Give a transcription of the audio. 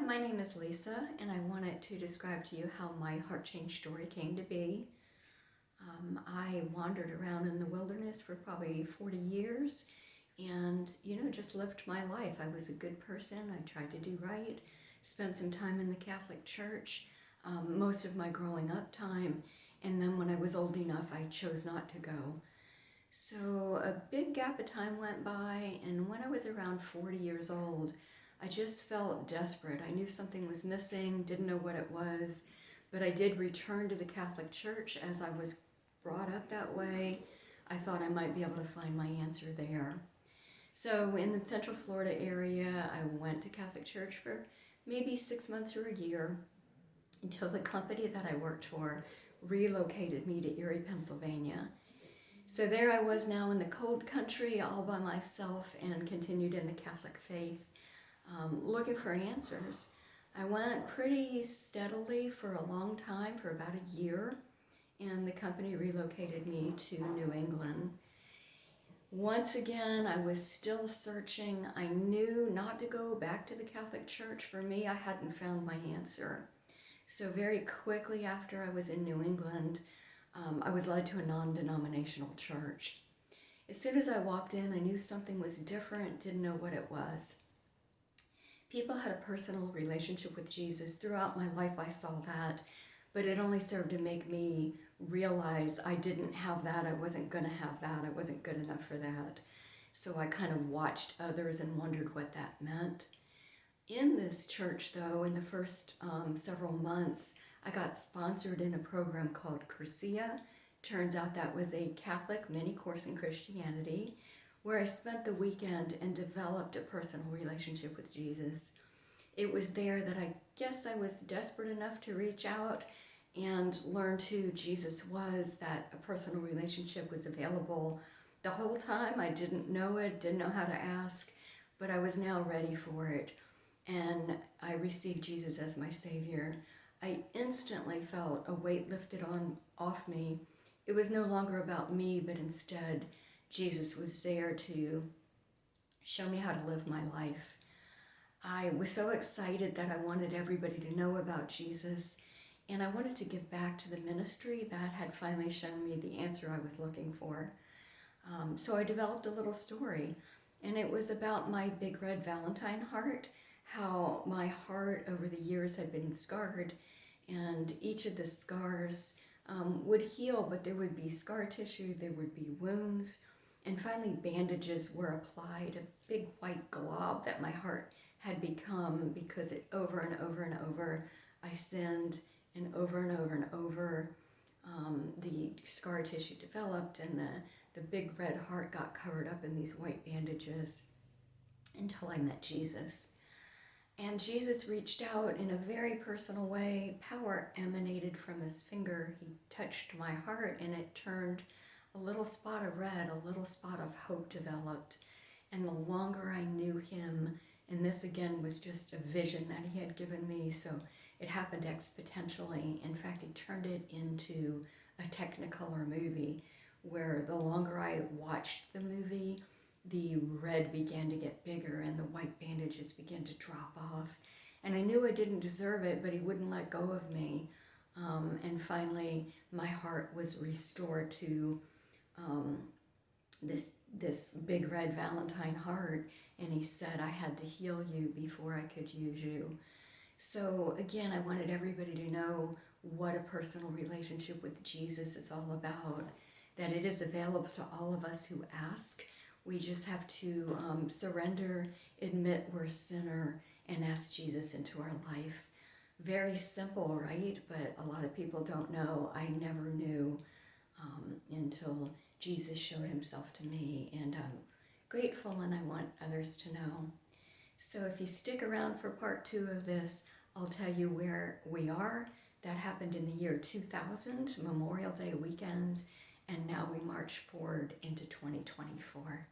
my name is Lisa, and I wanted to describe to you how my heart change story came to be. I wandered around in the wilderness for probably 40 years and, just lived my life. I was a good person. I tried to do right, spent some time in the Catholic Church, most of my growing up time, and then when I was old enough, I chose not to go. So a big gap of time went by, and when I was around 40 years old, I just felt desperate. I knew something was missing, didn't know what it was, but I did return to the Catholic Church as I was brought up that way. I thought I might be able to find my answer there. So in the Central Florida area, I went to Catholic Church for maybe 6 months or a year until the company that I worked for relocated me to Erie, Pennsylvania. So there I was now in the cold country all by myself and continued in the Catholic faith, looking for answers. I went pretty steadily for a long time, for about a year, and the company relocated me to New England. Once again, I was still searching. I knew not to go back to the Catholic Church. For me, I hadn't found my answer. So very quickly after I was in New England, I was led to a non-denominational church. As soon as I walked in, I knew something was different, didn't know what it was. People had a personal relationship with Jesus. Throughout my life, I saw that, but it only served to make me realize I didn't have that, I wasn't going to have that, I wasn't good enough for that. So I kind of watched others and wondered what that meant. In this church, though, in the first several months, I got sponsored in a program called Cursillo. Turns out that was a Catholic mini course in Christianity, where I spent the weekend and developed a personal relationship with Jesus. It was there that I guess I was desperate enough to reach out and learn who Jesus was, that a personal relationship was available. The whole time I didn't know it, didn't know how to ask, but I was now ready for it. And I received Jesus as my Savior. I instantly felt a weight lifted off me. It was no longer about me, but instead Jesus was there to show me how to live my life. I was so excited that I wanted everybody to know about Jesus, and I wanted to give back to the ministry that had finally shown me the answer I was looking for. So I developed a little story, and it was about my big red Valentine heart, how my heart over the years had been scarred, and each of the scars would heal, but there would be scar tissue, there would be wounds, and finally bandages were applied, a big white glob that my heart had become because it over and over and over I sinned, and over and over and over the scar tissue developed, and the big red heart got covered up in these white bandages until I met Jesus. And Jesus reached out in a very personal way. Power emanated from his finger. He touched my heart, and it turned a little spot of red, a little spot of hope developed. And the longer I knew him, and this again was just a vision that he had given me, so it happened exponentially. In fact, he turned it into a Technicolor movie where the longer I watched the movie, the red began to get bigger and the white bandages began to drop off. And I knew I didn't deserve it, but he wouldn't let go of me. And finally, my heart was restored to this big red Valentine heart. And he said I had to heal you before I could use you. So again, I wanted everybody to know what a personal relationship with Jesus is all about, that it is available to all of us who ask. We just have to surrender, admit we're a sinner, and ask Jesus into our life. Very simple, right? But a lot of people don't know. I never knew until Jesus showed himself to me, and I'm grateful, and I want others to know. So if you stick around for part 2 of this, I'll tell you where we are. That happened in the year 2000, Memorial Day weekend, and now we march forward into 2024.